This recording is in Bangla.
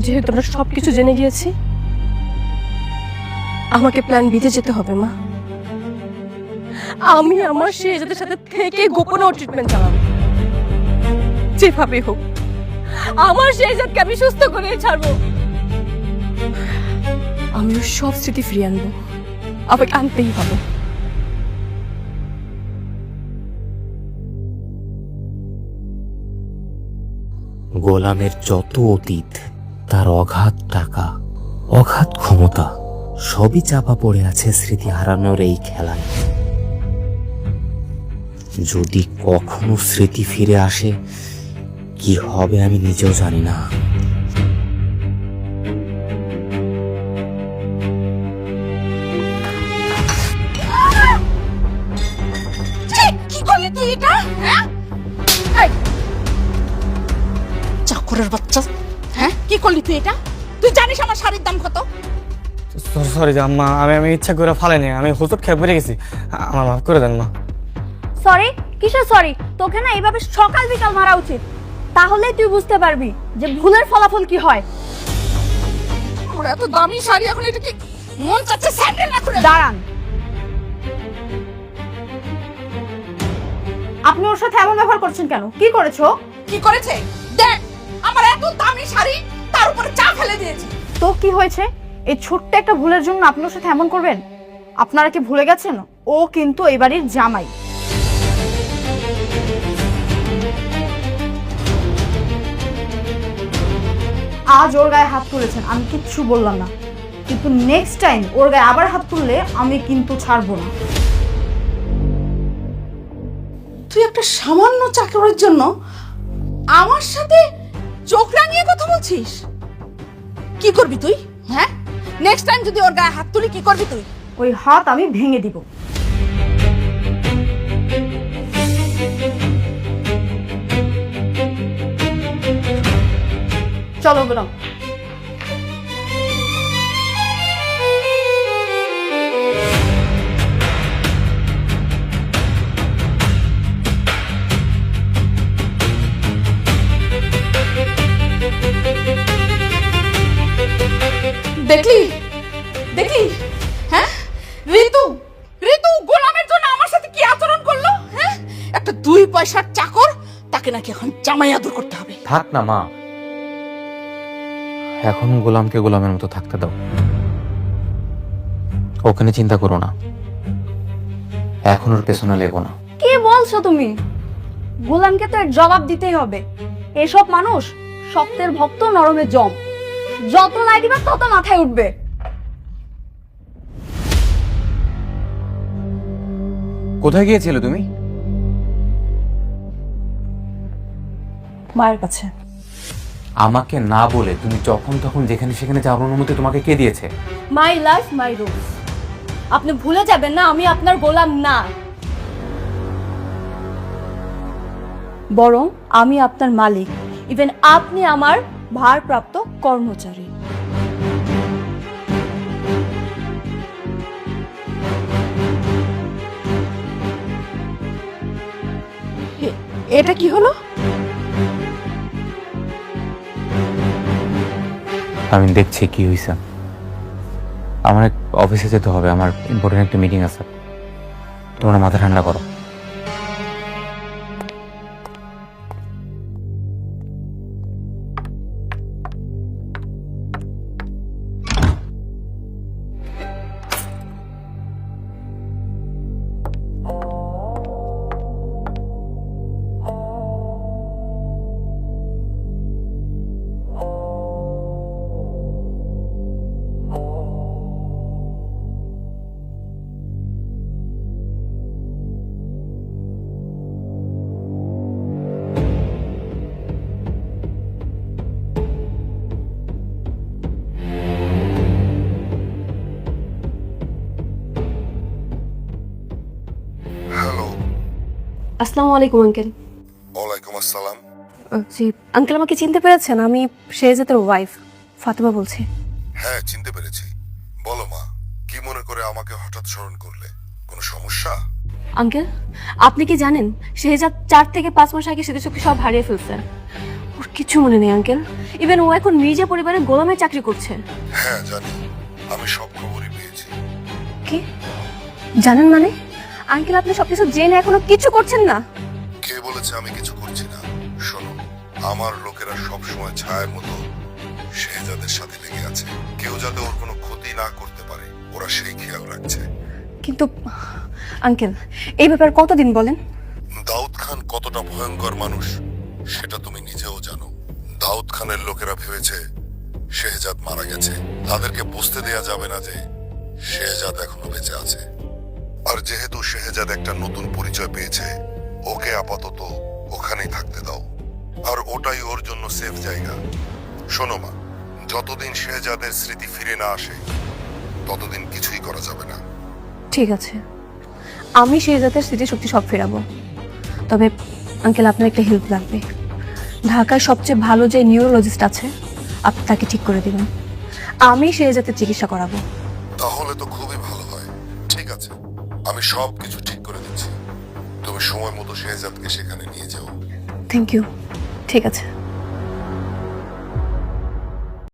যেহেতু আমরা সবকিছু জেনে গিয়েছি, আমাকে প্ল্যান বিতে যেতে হবে মা। আমি আমার শেহজাদের সাথে থেকে গোপনে ট্রিটমেন্ট চালাবো, যেভাবে হোক আমার শেহজাদকে আমি সুস্থ করে ছাড়বো। আমিও সব স্মৃতি ফিরিয়ে আনবো, আমাকে আনতেই হবে। গোলামের যত অতীত, তার অগাধ টাকা, অগাধ ক্ষমতা, সবই চাপা পড়ে আছে স্মৃতি হারানোর এই খেলায়। যদি কখনো স্মৃতি ফিরে আসে, কি হবে আমি নিজেও জানি না। কি করলি তুই এটা? চাকরের বাচ্চা, হ্যাঁ কি করলি তুই এটা? তুই জানিস আমার শাড়ির দাম কত? সরি আম্মা, আমি ইচ্ছা করে ফালাইনি, আমি হুজুর খেয়ে পড়ে গেছি, আমার মাফ করে দেন মা। সরি? কিসের সরি? তোকে না এইভাবে সকাল বিকাল মারা উচিত, তাহলে তুই বুঝতে পারবি যে ভুলের ফলাফল কি হয়। আমার এত দামি শাড়ি, এখন এটা কি মন চাচ্ছে স্যান্ডেল না করে? দাঁড়ান, আপনি ওর সাথে এমন ব্যবহার করছেন কেন? কি করেছো? কি করেছে দেখ, আমার এত দামি শাড়ি, তার উপরে চা ফেলে দিয়েছে। তো কি হয়েছে? এই ছোট্ট একটা ভুলের জন্য আপনি ওর সাথে এমন করবেন? আপনারা কি ভুলে গেছেন ও কিন্তু এই বাড়ির জামাই? আজ ওর গায়ে হাত তুলেছেন, আমি কিচ্ছু বললাম না, কিন্তু নেক্সট টাইম ওর গায়ে আবার হাত তুললে আমি কিন্তু ছাড়বো না। তুই একটা সামান্য চাকরের জন্য আমার সাথে চোখ রাঙিয়ে কথা বলছিস? কি করবি তুই? হ্যাঁ, নেক্সট টাইম যদি ওর গায়ে হাত তুলি কি করবি তুই? ওই হাত আমি ভেঙে দিব। চলো গোলাম। দেখলি দেখলি, হ্যাঁ ঋতু, ঋতু গোলামের জন্য আমার সাথে কি আচরণ করলো? হ্যাঁ, একটা 2 পয়সার চাকর, তাকে নাকি এখন জামাই আদর করতে হবে। থাক না মা, এখন গোলামকে গোলামের মতো থাকতে দাও। ওখানে চিন্তা করো না, এখন ওর পেছনে লেগো না। কি বলছো তুমি? গোলামকে তো এর জবাব দিতেই হবে। এসব মানুষ শক্তের ভক্ত, নরমের জম, যত লাই দিবা তত মাথায় উঠবে। কোথায় গিয়েছিলে তুমি? মায়ের কাছে। আমাকে না বলে তুমি যখন তখন যেখানে সেখানে যাওয়ার অনুমতি তোমাকে কে দিয়েছে? My life my rules. আপনি ভুলে যাবেন না আমি আপনার গোলাম না, বরং আমি আপনার মালিক। ইভেন আপনি আমার ভারপ্রাপ্ত কর্মচারী। এটা কি হলো? আমি দেখছি কি হয়েছে। আমার অফিসে যেতে হবে, আমার ইম্পর্টেন্ট একটা মিটিং আছে। তোমরা মাথা ঠান্ডা করো। আসসালামু আলাইকুম আঙ্কেল। ওয়ালাইকুম আসসালাম। জি আঙ্কেল, আমাকে চিনতে পেরেছেন? আমি শেহজাদের ওয়াইফ ফাতেমা বলছি। হ্যাঁ, চিনতে পেরেছি। বলো মা, কি মনে করে আমাকে হঠাৎ স্মরণ করলে? কোনো সমস্যা? আঙ্কেল, আপনি কি জানেন শেহজাদ 4 থেকে 5 মাস আগে স্মৃতিশক্তি সব হারিয়ে ফেলছে। ওর কিছু মনে নেই আঙ্কেল। ইভেন ও এখন মির্জা পরিবারের গোলামের চাকরি করছে। হ্যাঁ জানি, আমি সব খবরই পেয়েছি। কি জানেন মানে? আঙ্কেল আপনি সবকিছু জেনে এখনো কিছু করছেন না? কে বলেছে আমি কিছু করছি না? শোনো, আমার লোকেরা সব সময় ছায়ার মতো শেহজাদের সাথে লেগে আছে। কেউ যাতে ওর কোনো ক্ষতি না করতে পারে ওরা সেই খেয়াল রাখছে। কিন্তু আঙ্কেল এই ব্যাপার কতদিন বলেন? দাউদ খান কতটা ভয়ঙ্কর মানুষ সেটা তুমি নিজেও জানো। দাউদ খানের লোকেরা ভেবেছে শেহজাদ মারা গেছে। তাদেরকে বুঝতে দেয়া যাবে না যে শেহজাদ এখনো বেঁচে আছে। আর যেহেতু শেহজাদ একটা নতুন পরিচয় পেয়েছে, ওকে আপাতত ওখানেই থাকতে দাও। আর ওটাই ওর জন্য সেফ জায়গা। শোনো মা, যতদিন শেহজাদের স্মৃতি ফিরে না আসে ততদিন কিছুই করা যাবে না। ঠিক আছে, আমি শেহজাদের স্মৃতিশক্তি সব ফেরাবো। তবে আঙ্কেল আপনার একটা হেল্প লাগবে। ঢাকায় সবচেয়ে ভালো যে নিউরোলজিস্ট আছে আপনি তাকে ঠিক করে দিবেন। আমি শেহজাদের চিকিৎসা করাবো। তাহলে তো খুবই ভালো হয়। ঠিক আছে, আমি সব কিছু ঠিক করে দিচ্ছি। তুমি সময় মতো শেহজাদকে সেখানে নিয়ে যাও। Thank you. ঠিক আছে।